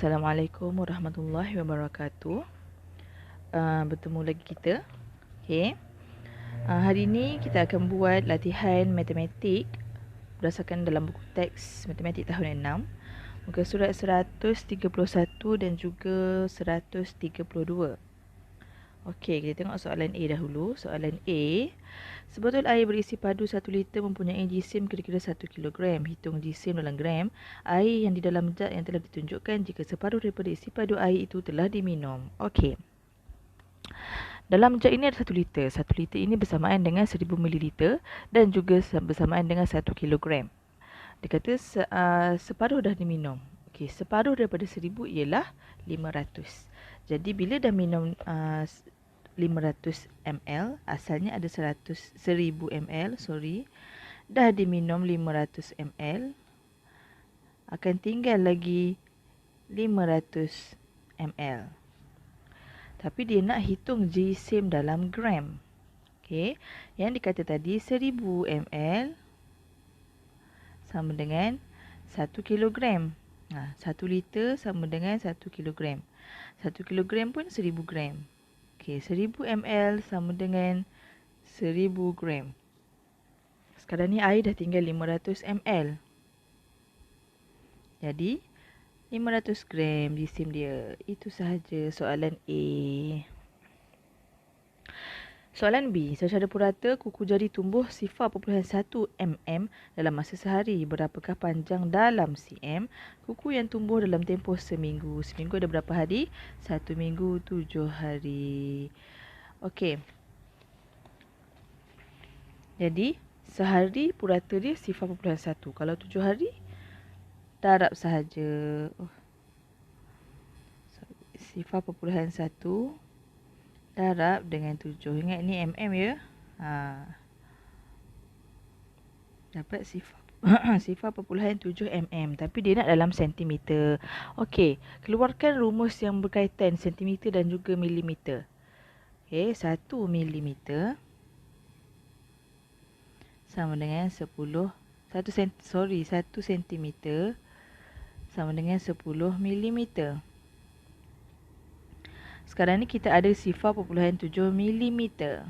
Assalamualaikum warahmatullahi wabarakatuh. Bertemu lagi kita. Okay. Hari ini kita akan buat latihan matematik berdasarkan dalam buku teks matematik tahun 6, muka surat 131 dan juga 132. Okey, kita tengok soalan A dahulu. Soalan A. Sebotol air berisi padu 1 liter mempunyai jisim kira-kira 1 kilogram. Hitung jisim dalam gram air yang di dalam jug yang telah ditunjukkan jika separuh daripada isi padu air itu telah diminum. Okey. Dalam jug ini ada 1 liter. 1 liter ini bersamaan dengan 1000 mililiter dan juga bersamaan dengan 1 kilogram. Dia kata separuh dah diminum. Okey, separuh daripada 1000 ialah 500. Jadi bila dah minum 500 ml, asalnya ada 1000 ml, dah diminum 500 ml, akan tinggal lagi 500 ml. Tapi dia nak hitung jisim dalam gram. Okey, yang dikata tadi 1000 ml sama dengan 1 kilogram. 1 liter sama dengan 1 kilogram. 1 kilogram pun 1000 gram. Okey, 1000 ml sama dengan 1000 gram. Sekarang ni air dah tinggal 500 ml. Jadi 500 gram jisim dia. Itu sahaja soalan A. Soalan B. Secara purata kuku jari tumbuh 0.1 mm dalam masa sehari. Berapakah panjang dalam cm kuku yang tumbuh dalam tempoh seminggu? Seminggu ada berapa hari? 1 minggu 7 hari. Okey. Jadi sehari purata dia 0.1. Kalau 7 hari darab sahaja. 0.1 darab dengan 7. Ingat ni mm ya. Dapat 0.7 mm. Tapi dia nak dalam sentimeter. Okey, keluarkan rumus yang berkaitan sentimeter dan juga milimeter. Okey, 1 milimeter sama dengan 1 sentimeter sama dengan 10 milimeter. Sekarang ni kita ada 0.7 milimeter.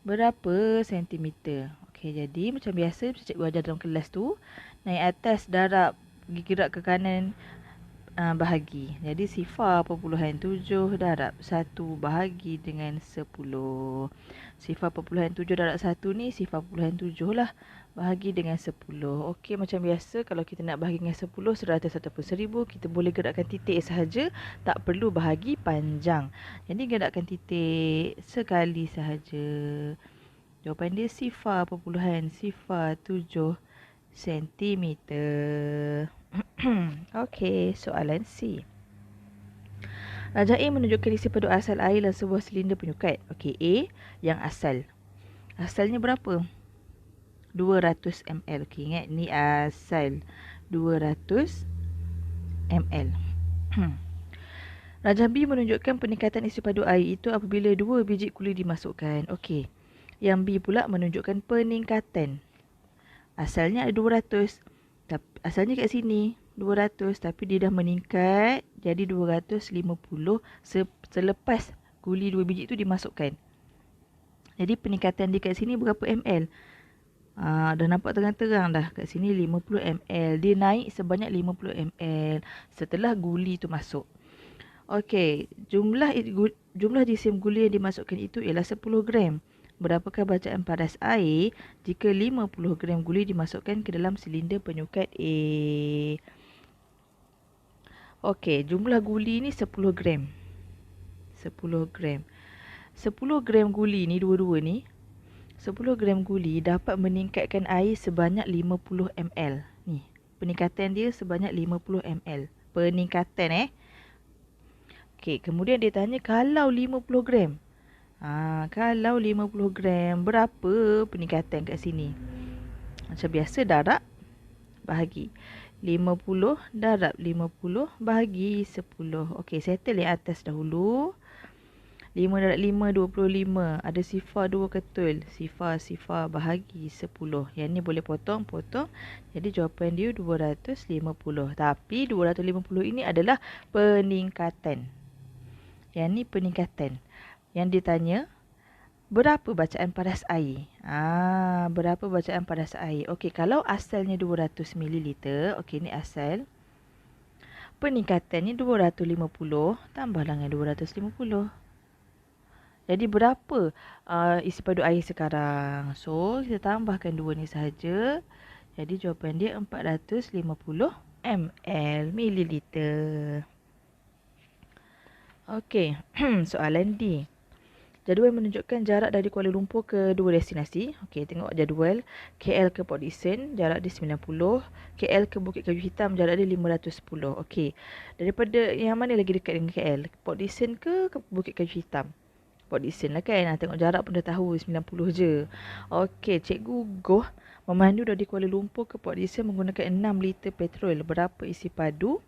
Berapa sentimeter? Okey, jadi macam biasa cikgu ajar dalam kelas tu, naik atas darab, pergi gerak ke kanan, bahagi. Jadi 0.7 darab 1 bahagi dengan 10. 0.7 darab 1 ni 0.7 lah, bahagi dengan 10. Okey, macam biasa kalau kita nak bahagi dengan 10, 100 ataupun 1000, kita boleh gerakkan titik sahaja, tak perlu bahagi panjang. Jadi gerakkan titik sekali sahaja. Jawapan dia 0.07 sentimeter. Okey, soalan C. Raja A menunjukkan isi padu asal air dalam sebuah silinder penyukat. Okey, A yang asal. Asalnya berapa? 200 ml. Okey, ingat ni asal 200 ml. Raja B menunjukkan peningkatan isi padu air itu apabila 2 biji kulit dimasukkan. Okey, yang B pula menunjukkan peningkatan. Asalnya ada 200. Asalnya kat sini 200, tapi dia dah meningkat jadi 250 selepas guli 2 biji tu dimasukkan. Jadi peningkatan dia kat sini berapa ml? Dah nampak terang-terang dah. Kat sini 50 ml. Dia naik sebanyak 50 ml setelah guli tu masuk. Okey, jumlah jisim guli yang dimasukkan itu ialah 10 gram. Berapakah bacaan paras air jika 50 gram guli dimasukkan ke dalam silinder penyukat A? Okey, jumlah guli ni 10 gram. 10 gram. 10 gram guli ni, dua-dua ni, 10 gram guli dapat meningkatkan air sebanyak 50 ml. Ni, peningkatan dia sebanyak 50 ml. Peningkatan Okey, kemudian dia tanya kalau 50 gram. Kalau 50 gram, berapa peningkatan kat sini? Macam biasa, darab, bahagi. 50 darab 50 bahagi 10. Okey, settle yang atas dahulu. 5 darab 5, 25. Ada sifar 2 ketul. Sifar bahagi 10. Yang ni boleh potong. Jadi jawapan dia 250. Tapi 250 ini adalah peningkatan. Yang ni peningkatan. Yang ditanya, berapa bacaan paras air? Berapa bacaan paras air? Okey, kalau asalnya 200 ml. Okey, ni asal. Peningkatannya 250 tambahlah dengan 250. Jadi berapa isi padu air sekarang? So, kita tambahkan 2 ni sahaja. Jadi jawapan dia 450 ml, mililiter. Okey, soalan D. Jadual menunjukkan jarak dari Kuala Lumpur ke dua destinasi. Okey, tengok jadual. KL ke Port Dickson, jarak dia 90. KL ke Bukit Kayu Hitam, jarak dia 510. Okey, daripada yang mana lagi dekat dengan KL? Port Dickson ke Bukit Kayu Hitam? Port Dickson lah kan. Tengok jarak pun dah tahu, 90 je. Okey, Cikgu Goh memandu dari Kuala Lumpur ke Port Dickson menggunakan 6 liter petrol. Berapa isi padu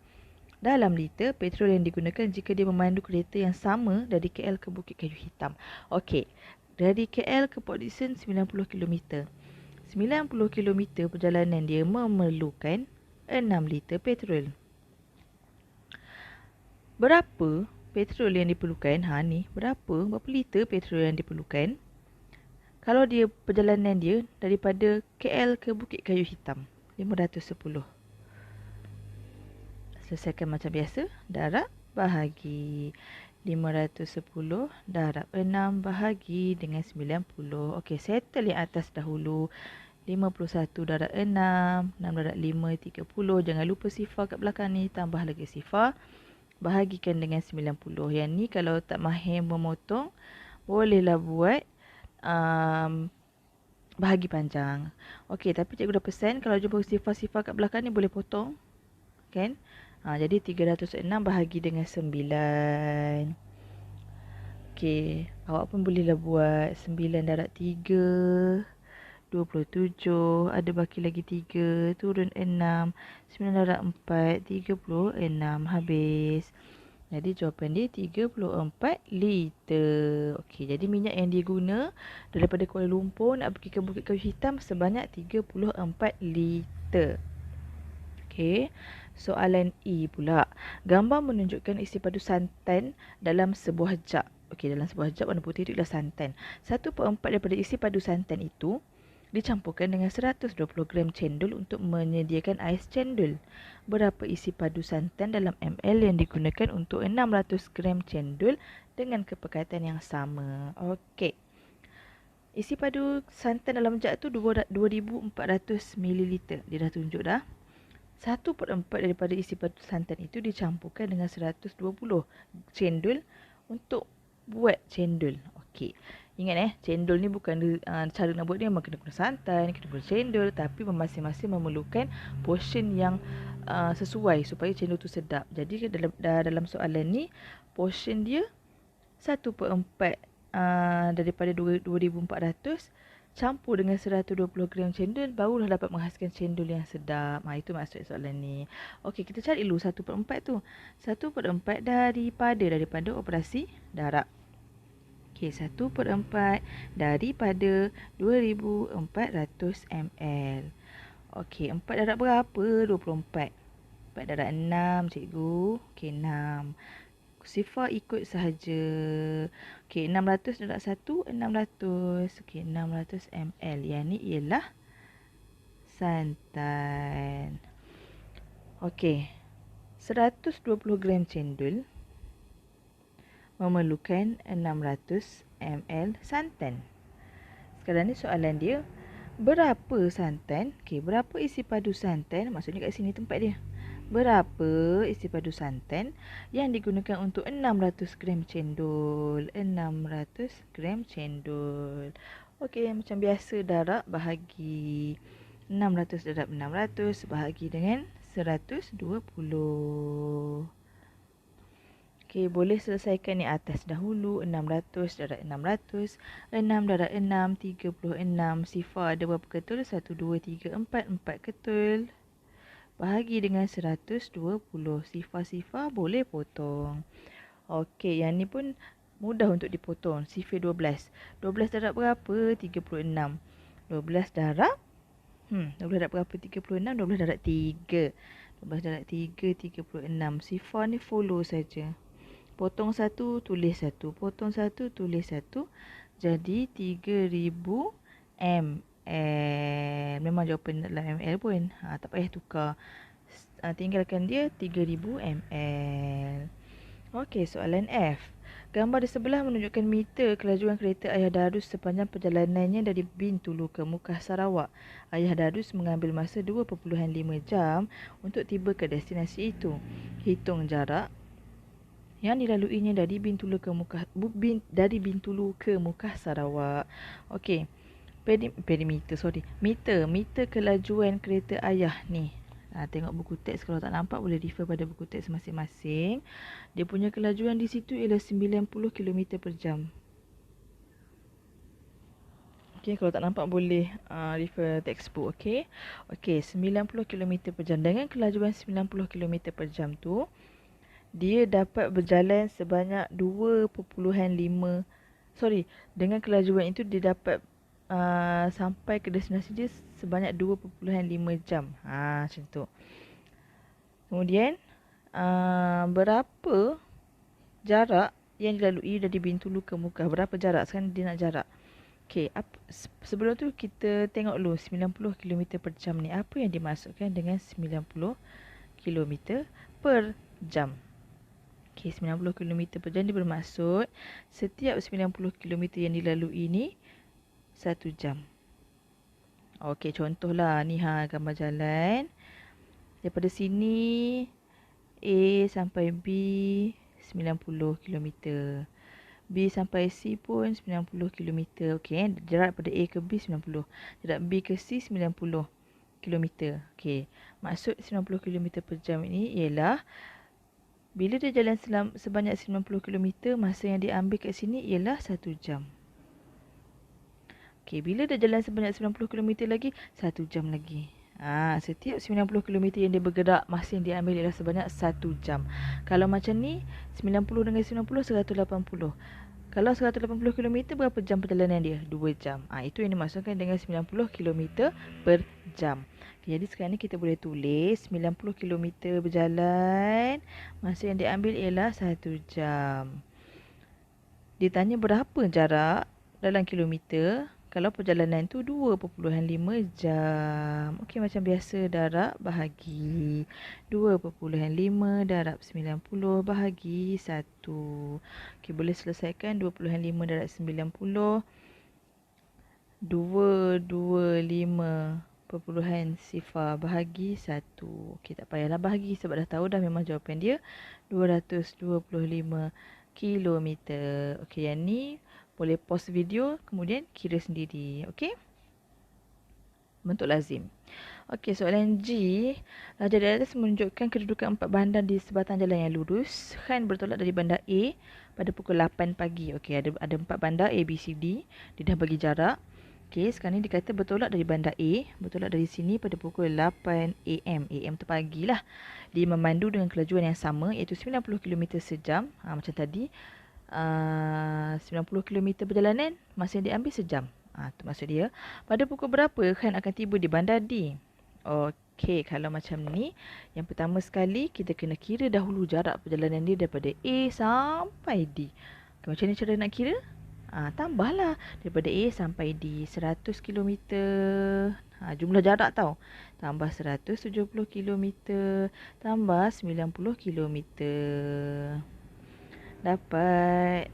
dalam liter petrol yang digunakan jika dia memandu kereta yang sama dari KL ke Bukit Kayu Hitam? Okey, dari KL ke Port Dickson 90 km. 90 km perjalanan dia memerlukan 6 liter petrol. Berapa petrol yang diperlukan? Berapa liter petrol yang diperlukan kalau dia perjalanan dia daripada KL ke Bukit Kayu Hitam? 510. Selesaikan macam biasa. Darab bahagi 510 darab 6 bahagi dengan 90. Okey, settle yang atas dahulu. 51 darab 6, 6 darab 5, 30. Jangan lupa sifar kat belakang ni. Tambah lagi sifar. Bahagikan dengan 90. Yang ni kalau tak mahir memotong, bolehlah buat bahagi panjang. Okey, tapi cikgu dah pesan kalau jumpa sifar-sifar kat belakang ni boleh potong. Kan? Jadi 306 bahagi dengan 9. Okey, awak pun bolehlah buat 9 darab 3, 27. Ada baki lagi 3, turun 6. 9 darab 4, 36. Habis. Jadi jawapan dia 34 liter. Okey, jadi minyak yang dia guna daripada Kuala Lumpur nak pergi ke Bukit Kayu Hitam sebanyak 34 liter. Okey, soalan E pula. Gambar menunjukkan isi padu santan dalam sebuah jug. Okey, dalam sebuah jug warna putih itu adalah santan. 1/4 daripada isi padu santan itu dicampurkan dengan 120 gram cendol untuk menyediakan ais cendol. Berapa isi padu santan dalam ml yang digunakan untuk 600 gram cendol dengan kepekatan yang sama? Okey. Isi padu santan dalam jug tu 2400 ml. Dia dah tunjuk dah. 1/4 daripada isi padu santan itu dicampurkan dengan 120 cendol untuk buat cendol. Okey. Ingat cendol ni bukan cara nak buat dia memang kena guna santan, kena guna cendol, tapi masing-masing memerlukan portion yang sesuai supaya cendol tu sedap. Jadi dalam soalan ni portion dia 1/4 daripada 2400 campur dengan 120 gram cendol, barulah dapat menghasilkan cendol yang sedap. Itu maksud soalan ni. Okey, kita cari dulu 1/4 tu. 1/4 daripada operasi darab. Okey, 1/4 daripada 2400 ml. Okey, 4 darab berapa? 24. 4 darab 6, cikgu. Okey, 6. Sifar ikut sahaja. Okey, 600 darab 1, 600. Okey, 600 ml. Yang ni ialah santan. Okey, 120 gram cendol memerlukan 600 ml santan. Sekarang ni soalan dia, berapa santan? Okey, berapa isi padu santan? Maksudnya kat sini tempat dia. Berapa isi padu santan yang digunakan untuk 600 gram cendol? 600 gram cendol. Okey, macam biasa darab bahagi 600 darab 600 bahagi dengan 120. Okey, boleh selesaikan yang atas dahulu. 600 darab 600. 6 darab 6, 36. Sifar ada berapa ketul? 1, 2, 3, 4. 4 ketul. Bahagi dengan 120. Sifar-sifar boleh potong. Okey, yang ni pun Mudah untuk dipotong. Sifar 12. 12 darab berapa? 36. 12 darab 12 darab berapa? 36. 12 darab 3. 12 darab 3, 36. Sifar ni follow saja. Potong satu, tulis satu. Potong satu, tulis satu. Jadi 3000 ml. Memang jawapan dalam ml pun. Tak payah tukar. Tinggalkan dia 3000 ml. Okey, soalan F. Gambar di sebelah menunjukkan meter kelajuan kereta Ayah Darus sepanjang perjalanannya dari Bintulu ke Mukah Sarawak. Ayah Darus mengambil masa 2.5 jam untuk tiba ke destinasi itu. Hitung jarak yang dilaluinya dari Bintulu ke Mukah Sarawak. Okey. Meter kelajuan kereta Ayah ni. Tengok buku teks, kalau tak nampak boleh refer pada buku teks masing-masing. Dia punya kelajuan di situ ialah 90 km per jam. Okey, kalau tak nampak boleh refer textbook. Okey. Okey, 90 km per jam. Dengan kelajuan 90 km per jam tu, dia dapat berjalan sebanyak 2.5. Dengan kelajuan itu dia dapat sampai ke destinasi dia sebanyak 2.5 jam. Macam tu. Kemudian berapa jarak yang dilalui dari Bintulu ke Mukah? Berapa jarak? Sekarang dia nak jarak. Okey, sebelum tu kita tengok dulu 90 km per jam ni. Apa yang dimaksudkan dengan 90 km per jam? Okey, 90 km per jam dia bermaksud setiap 90 km yang dilalui ni 1 jam. Okey, contohlah ni gambar jalan. Daripada sini A sampai B 90 km. B sampai C pun 90 km. Okey, jarak daripada A ke B 90. Jarak B ke C 90 km. Okey, maksud 90 km per jam ini ialah bila dia jalan sebanyak 90 km, masa yang dia ambil kat sini ialah 1 jam. Okey, bila dia jalan sebanyak 90 km lagi, 1 jam lagi. Setiap 90 km yang dia bergerak, masa yang dia ambil ialah sebanyak 1 jam. Kalau macam ni, 90 dengan 90, 180. Kalau 180 km, berapa jam perjalanan dia? 2 jam. Itu yang dimaksudkan dengan 90 km per jam. Jadi sekarang ni kita boleh tulis 90 km berjalan, masa yang dia ambil ialah 1 jam. Ditanya berapa jarak dalam kilometer. Kalau perjalanan tu 2.5 jam. Okey, macam biasa darab bahagi 2.5 darab 90 bahagi 1. Okey, boleh selesaikan 2.5 darab 90. 225 bahagi 1. Okey, tak payahlah bahagi sebab dah tahu dah memang jawapan dia 225 km. Okey, yang ni boleh pause video, kemudian kira sendiri. Okey? Bentuk lazim. Okey, soalan G. Lajur di atas menunjukkan kedudukan 4 bandar di sebatang jalan yang lurus. Khan bertolak dari bandar A pada pukul 8 pagi. Okey, ada 4 bandar A, B, C, D. Dia dah bagi jarak. Okey, sekarang ni dikata bertolak dari bandar A. Bertolak dari sini pada pukul 8 AM. AM tu pagi lah. Dia memandu dengan kelajuan yang sama, iaitu 90 km sejam. Macam tadi. 90 km perjalanan, masa yang diambil sejam. Tu maksud dia. Pada pukul berapa Khan akan tiba di bandar D? Okey, kalau macam ni, yang pertama sekali kita kena kira dahulu jarak perjalanan dia daripada A sampai D. Macam ni cara nak kira? Tambahlah daripada A sampai D 100 km. Jumlah jarak tau. Tambah 170 km tambah 90 km. Dapat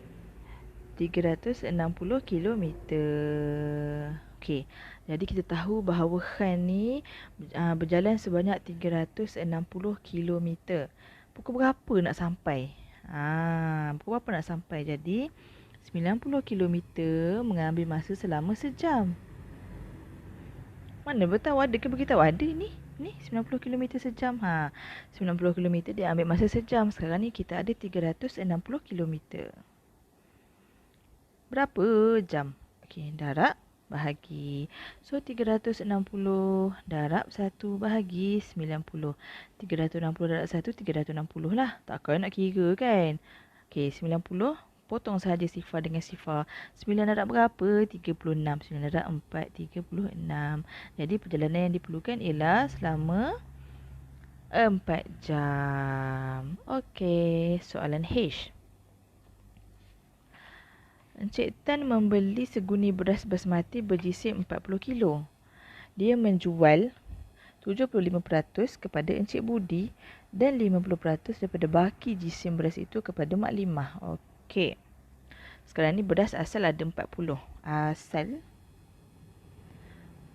360 km. Okey, jadi kita tahu bahawa Khan ni berjalan sebanyak 360 km. Pukul berapa nak sampai? Pukul berapa nak sampai? Jadi 90 km mengambil masa selama sejam. Mana beritahu ada ke beritahu ada ni? Ni 90 km sejam. 90 km dia ambil masa sejam. Sekarang ni kita ada 360 km. Berapa jam? Okey, darab bahagi. So 360 darab 1 bahagi 90. 360 darab 1 360 lah. Takkan nak kira kan? Okey, 90 potong sahaja sifar dengan sifar. 9 darab berapa? 36. 9 darab 4, 36. Jadi perjalanan yang diperlukan ialah selama 4 jam. Okey, soalan H. Encik Tan membeli seguni beras basmati berjisim 40 kilo. Dia menjual 75% kepada Encik Budi dan 50% daripada baki jisim beras itu kepada Mak Limah. Okey. Sekarang ni beras asal ada 40. Asal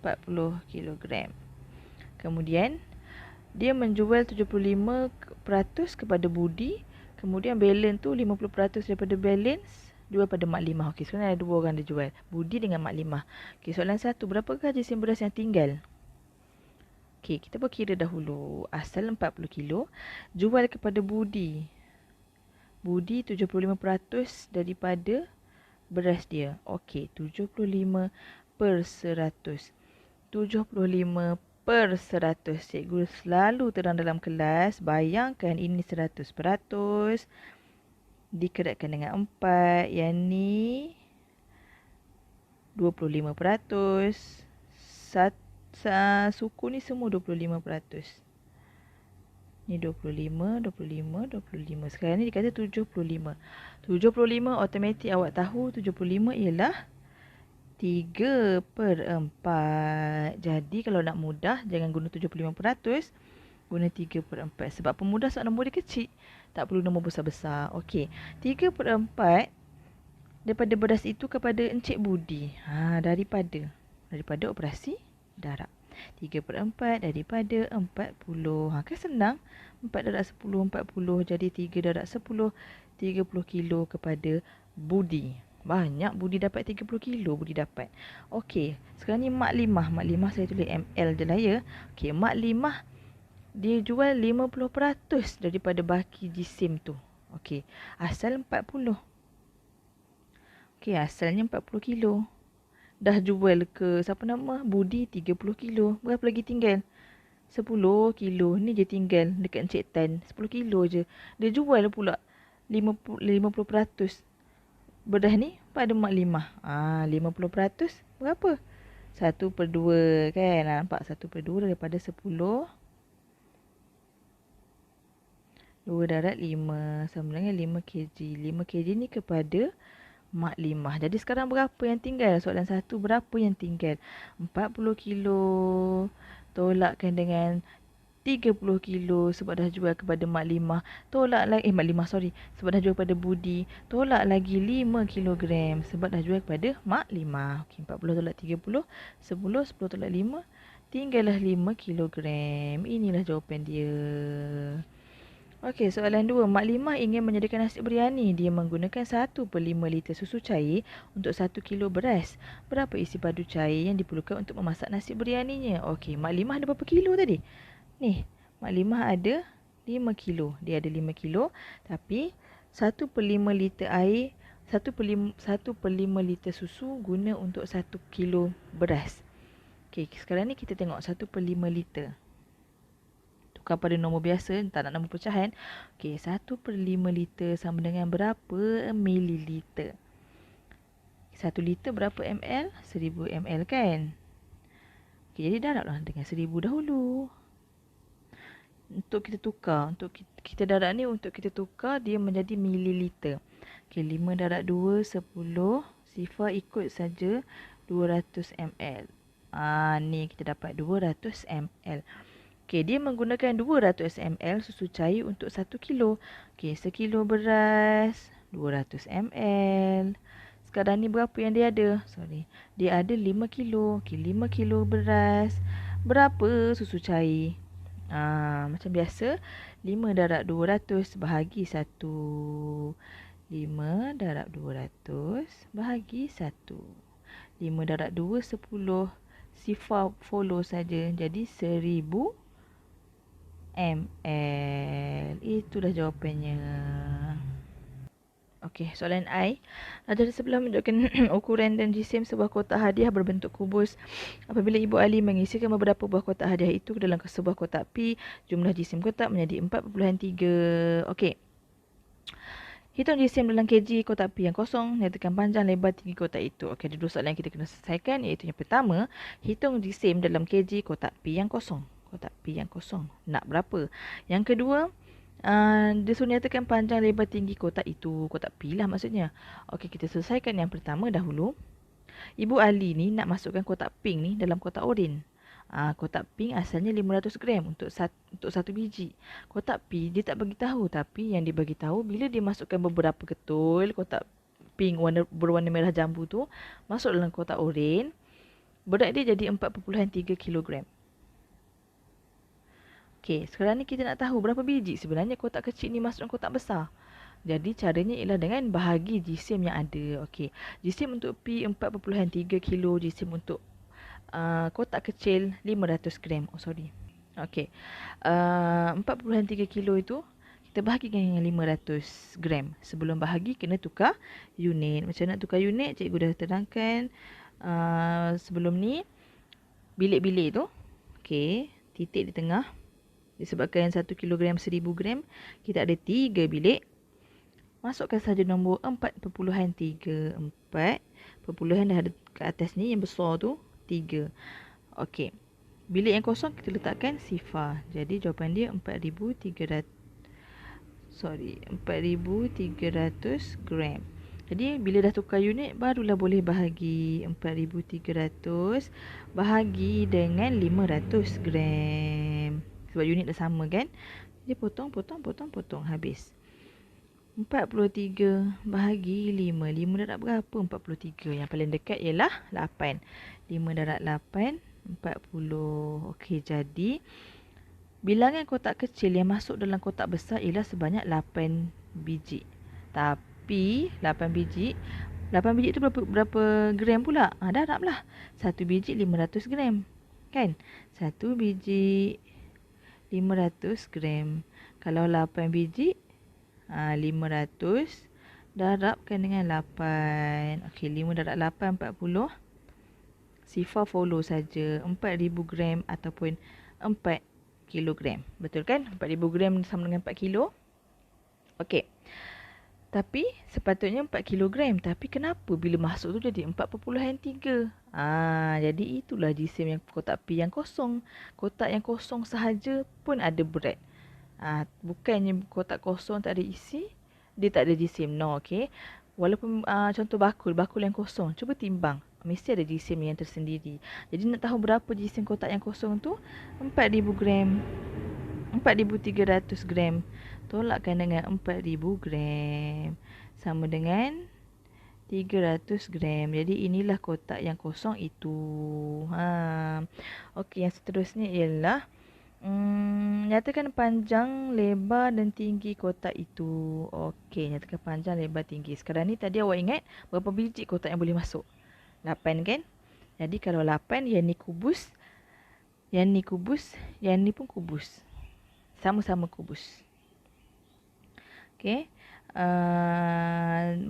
40 kilogram. Kemudian dia menjual 75% kepada Budi. Kemudian balance tu 50% daripada balance jual pada Mak Limah. Okey, sekarang ada dua orang dia jual. Budi dengan Mak Limah. Okey, soalan 1. Berapakah jisim beras yang tinggal? Okey, kita berkira dahulu. Asal 40 kilo. Jual kepada Budi. Budi 75% daripada beras dia. Okey, 75 per 100. 75 per 100. Cikgu selalu terang dalam kelas. Bayangkan ini 100%. Dikeratkan dengan 4. Yang ni 25%. Suku ni semua 25%. Ni 25. Sekarang ni dikata 75. 75 automatik awak tahu 75 ialah 3 per 4. Jadi kalau nak mudah, jangan guna 75%. Guna 3 per 4. Sebab pemudah sebab nombor dia kecil. Tak perlu nombor besar-besar. Okey. 3 per 4 daripada beras itu kepada Encik Budi. Daripada operasi darab. 3 per 4 daripada 40. Kan senang. 4 darab 10, 40. Jadi 3 darab 10, 30 kilo kepada Budi. Banyak Budi dapat 30 kilo Budi dapat. Okey. Sekarang ni Mak Limah. Mak Limah saya tulis ML je lah ya. Okey. Mak Limah dia jual 50% daripada baki jisim tu. Okey. Asal 40. Okey. Asalnya 40 kilo. Dah jual ke siapa nama? Budi 30 kilo. Berapa lagi tinggal? 10 kilo. Ni je tinggal dekat Encik Tan. 10 kilo je. Dia jual pula 50% beras ni pada Mak Limah. 50% berapa? 1 per 2 kan? Nampak 1 per 2 daripada 10. 2 darab 5 sama dengan 5 kg. 5 kg ni kepada Mak Limah. Jadi sekarang berapa yang tinggal? Soalan 1, berapa yang tinggal? 40 kilo. Tolakkan dengan 30 kilo sebab dah jual kepada Mak Limah. Tolak lagi, Mak Limah sorry. Sebab dah jual kepada Budi. Tolak lagi 5 kilogram sebab dah jual kepada Mak Limah. Okey, 40 tolak 30. 10 tolak 5. Tinggallah 5 kilogram. Inilah jawapan dia. Okey, soalan 2. Mak Limah ingin menyediakan nasi biryani. Dia menggunakan 1 per 5 liter susu cair untuk 1 kilo beras. Berapa isi padu cair yang diperlukan untuk memasak nasi biryaninya? Okey, Mak Limah ada berapa kilo tadi? Ni, Mak Limah ada 5 kilo. Dia ada 5 kilo. Tapi 1 per 5 liter air, 1 per 5 liter susu guna untuk 1 kilo beras. Okey, sekarang ni kita tengok 1 per 5 liter. Tukar pada nombor biasa, tak nak nombor pecahan. Okey, 1 per 5 liter sama dengan berapa mililiter? 1 liter berapa ml? 1000 ml kan? Okey, jadi darablah dengan 1000 dahulu. Untuk kita tukar, untuk kita darab ni untuk kita tukar dia menjadi mililiter. Okey, 5 darab 2, 10. Sifar ikut saja 200 ml. Ni kita dapat 200 ml. Okey, dia menggunakan 200 ml susu cair untuk 1 kilo. Okey, 1 kilo beras, 200 ml. Sekarang ni berapa yang dia ada? Dia ada 5 kilo. Okey, 5 kilo beras. Berapa susu cair? Macam biasa, 5 darab 200 bahagi 1. 5 darab 200 bahagi 1. 5 darab 2, 10. Sifar follow saja. Jadi 1000 ml. Itulah jawapannya. Okey, soalan I. Raja sebelah menunjukkan ukuran dan jisim sebuah kotak hadiah berbentuk kubus. Apabila Ibu Ali mengisikan beberapa buah kotak hadiah itu ke dalam sebuah kotak P, jumlah jisim kotak menjadi 4.3. Okey. Hitung jisim dalam kg kotak P yang kosong, nyatakan panjang lebar tinggi kotak itu. Okey, ada dua soalan yang kita kena selesaikan, iaitu yang pertama, hitung jisim dalam kg kotak P yang kosong. Kotak P yang kosong, nak berapa? Yang kedua, dia suruh nyatakan panjang lebar tinggi kotak itu, kotak P lah maksudnya. Okey, kita selesaikan yang pertama dahulu. Ibu Ali ni nak masukkan kotak pink ni dalam kotak oren. Kotak pink asalnya 500 gram untuk satu biji. Kotak P dia tak bagi tahu, tapi yang dia bagi tahu bila dia masukkan beberapa ketul kotak pink berwarna merah jambu tu masuk dalam kotak oren, berat dia jadi 4.3 kilogram. Okey, sekarang ni kita nak tahu berapa biji sebenarnya kotak kecil ni masuk dalam kotak besar. Jadi caranya ialah dengan bahagi jisim yang ada. Okey, jisim untuk P 4.3 kilo, jisim untuk kotak kecil 500 gram. Oh sorry. Okey. 4.3 kilo itu kita bahagikan dengan 500 gram. Sebelum bahagi kena tukar unit. Macam nak tukar unit cikgu dah terangkan sebelum ni. Bilik-bilik tu. Okey, titik di tengah. Disebabkan 1 kilogram 1000 gram, kita ada 3 bilik. Masukkan saja nombor 4.3. 4 perpuluhan dah ada kat atas ni yang besar tu 3. Okey. Bilik yang kosong kita letakkan sifar. Jadi jawapan dia 4,300 gram. Jadi bila dah tukar unit barulah boleh bahagi 4,300 bahagi dengan 500 gram. Sebab unit dah sama kan? Dia potong habis. 43 bahagi 5. 5 darab berapa? 43. Yang paling dekat ialah 8. 5 darab 8, 40. Okey, jadi bilangan kotak kecil yang masuk dalam kotak besar ialah sebanyak 8 biji. Tapi 8 biji itu berapa gram pula? Darablah. 1 biji 500 gram. Kan? 1 biji 500 gram. Kalau 8 biji 500 darabkan dengan 8. Okey, 5 darab 8 40. Sifar follow saja 4000 gram ataupun 4 kilogram. Betul kan? 4000 gram sama dengan 4 kilo. Okey. Tapi sepatutnya 4 kilogram. Tapi kenapa bila masuk tu jadi 4.3? Jadi itulah jisim yang kotak P yang kosong. Kotak yang kosong sahaja pun ada berat. Bukannya kotak kosong tak ada isi, dia tak ada jisim. No, okey. Walaupun contoh bakul yang kosong, cuba timbang. Mesti ada jisim yang tersendiri. Jadi nak tahu berapa jisim kotak yang kosong tu? 4000 gram. 4300 gram. Tolakkan dengan 4000 gram. Sama dengan 300 gram. Jadi inilah kotak yang kosong itu. Okey, yang seterusnya ialah nyatakan panjang, lebar dan tinggi kotak itu. Okey, nyatakan panjang, lebar, tinggi. Sekarang ni tadi awak ingat berapa biji kotak yang boleh masuk? 8 kan? Jadi kalau 8, yang ni kubus, yang ni kubus, yang ni pun kubus. Sama-sama kubus. Okey.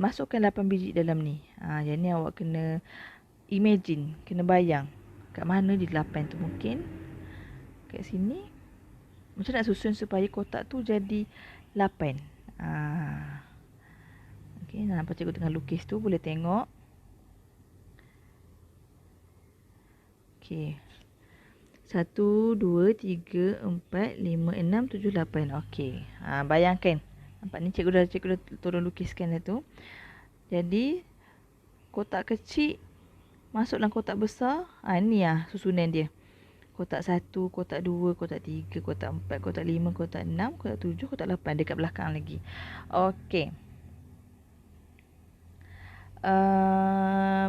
Masukkan 8 biji dalam ni. Yang ni awak kena imagine, kena bayang. Kat mana di 8 tu mungkin? Kat sini. Macam nak susun supaya kotak tu jadi 8. Okey, nampak cikgu tengah lukis tu, boleh tengok. Okey. 1, 2, 3, 4, 5, 6, 7, 8. Okey. Bayangkan. Nampak ni cikgu dah turun lukiskan dah tu. Jadi kotak kecil masuk dalam kotak besar. Ni susunan dia. Kotak 1, kotak 2, kotak 3, kotak 4, kotak 5, kotak 6, kotak 7, kotak 8 dekat belakang lagi. Okey.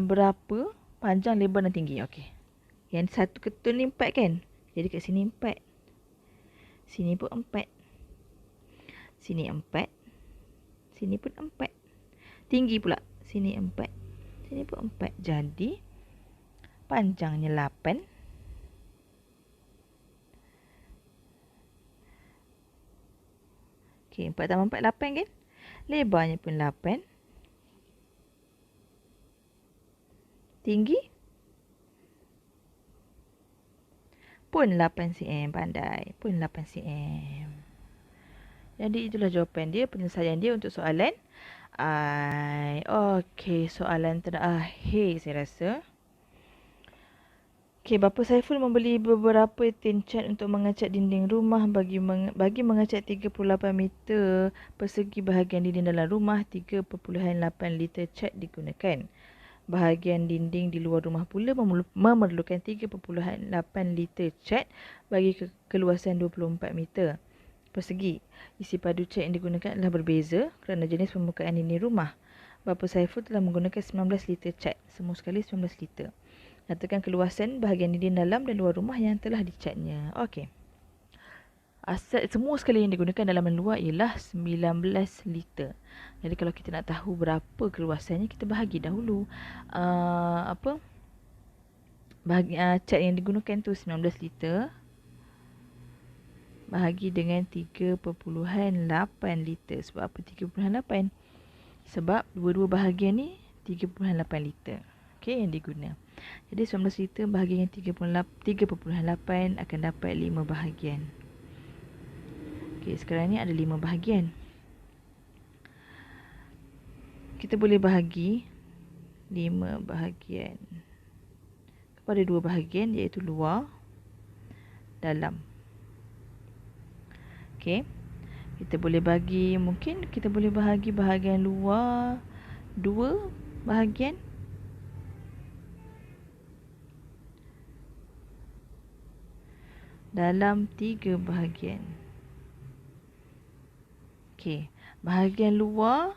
Berapa panjang, lebar dan tinggi? Okey. Yang satu ketul ni 4 kan? Jadi kat sini 4. Sini pun 4. Sini 4. Sini pun 4. Tinggi pula. Sini 4. Sini pun 4. Jadi panjangnya 8. Okey, 4 tambah 4, 8 kan? Lebarnya pun 8. Tinggi pun 8 cm. Pandai. Pun 8 cm. Jadi itulah jawapan dia, penyelesaian dia untuk soalan I. Okey, soalan terakhir saya rasa. Okey, Bapa Saiful membeli beberapa tin cat untuk mengecat dinding rumah bagi mengecat 38 meter persegi bahagian dinding dalam rumah. 3.8 liter cat digunakan. Bahagian dinding di luar rumah pula memerlukan 3.8 liter cat bagi keluasan 24 meter persegi. Isi padu cat yang digunakan adalah berbeza kerana jenis permukaan dinding rumah. Bapa Saiful telah menggunakan 19 liter cat, semua sekali 19 liter. Nyatakan keluasan bahagian dinding dalam dan luar rumah yang telah dicatnya. Okey. Semua sekali yang digunakan dalam dan luar ialah 19 liter. Jadi kalau kita nak tahu berapa keluasannya, kita bahagi dahulu cat yang digunakan tu 19 liter bahagi dengan 3.8 liter. Sebab apa 3.8? Sebab dua-dua bahagian ni 3.8 liter. Okey, yang diguna. Jadi 19 liter bahagi dengan 3.8 akan dapat 5 bahagian. Okey, sekarang ni ada 5 bahagian. Kita boleh bahagi 5 bahagian kepada 2 bahagian, iaitu luar, dalam. Okey. Kita boleh bagi, mungkin kita boleh bahagi bahagian luar 2 bahagian. Dalam 3 bahagian. Okey, bahagian luar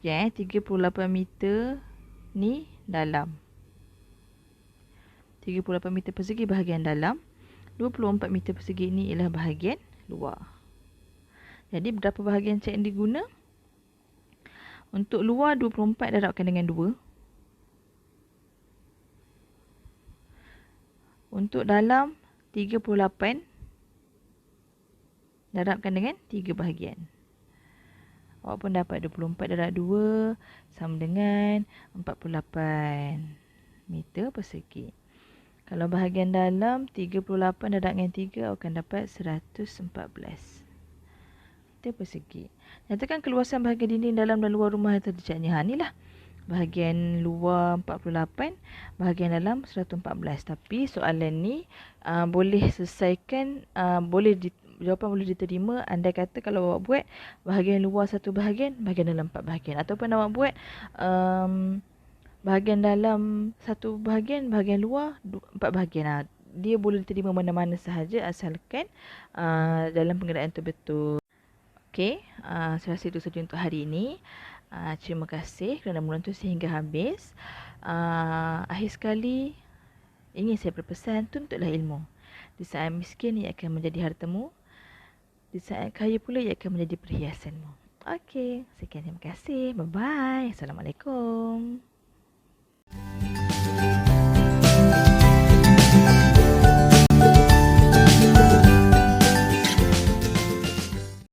38 meter ni dalam. 38 meter persegi bahagian dalam. 24 meter persegi ni ialah bahagian luar. Jadi berapa bahagian cat yang diguna? Untuk luar 24 darabkan dengan 2. Untuk dalam 38 darabkan dengan 3 bahagian. Awak pun dapat 24 darab 2 sama dengan 48 meter persegi. Kalau bahagian dalam 38 darab dengan 3, awak akan dapat 114 meter persegi. Nyatakan keluasan bahagian dinding dalam dan luar rumah yang tercatnya. Ha, inilah bahagian luar 48, bahagian dalam 114. Tapi soalan ni boleh selesaikan, jawapan boleh diterima andai kata kalau awak buat bahagian luar 1 bahagian, bahagian dalam 4 bahagian. Ataupun awak buat bahagian dalam 1 bahagian, bahagian luar 4 bahagian. Dia boleh diterima mana-mana sahaja asalkan dalam pengeraan tu betul. Okey, saya rasa itu saja untuk hari ini. Terima kasih kerana menonton sehingga habis. Akhir sekali, ingin saya berpesan, tuntutlah ilmu. Di saat miskin, ia akan menjadi hartamu. Di saat kaya pula, ia akan menjadi perhiasanmu. Okey, sekian, terima kasih. Bye-bye. Assalamualaikum.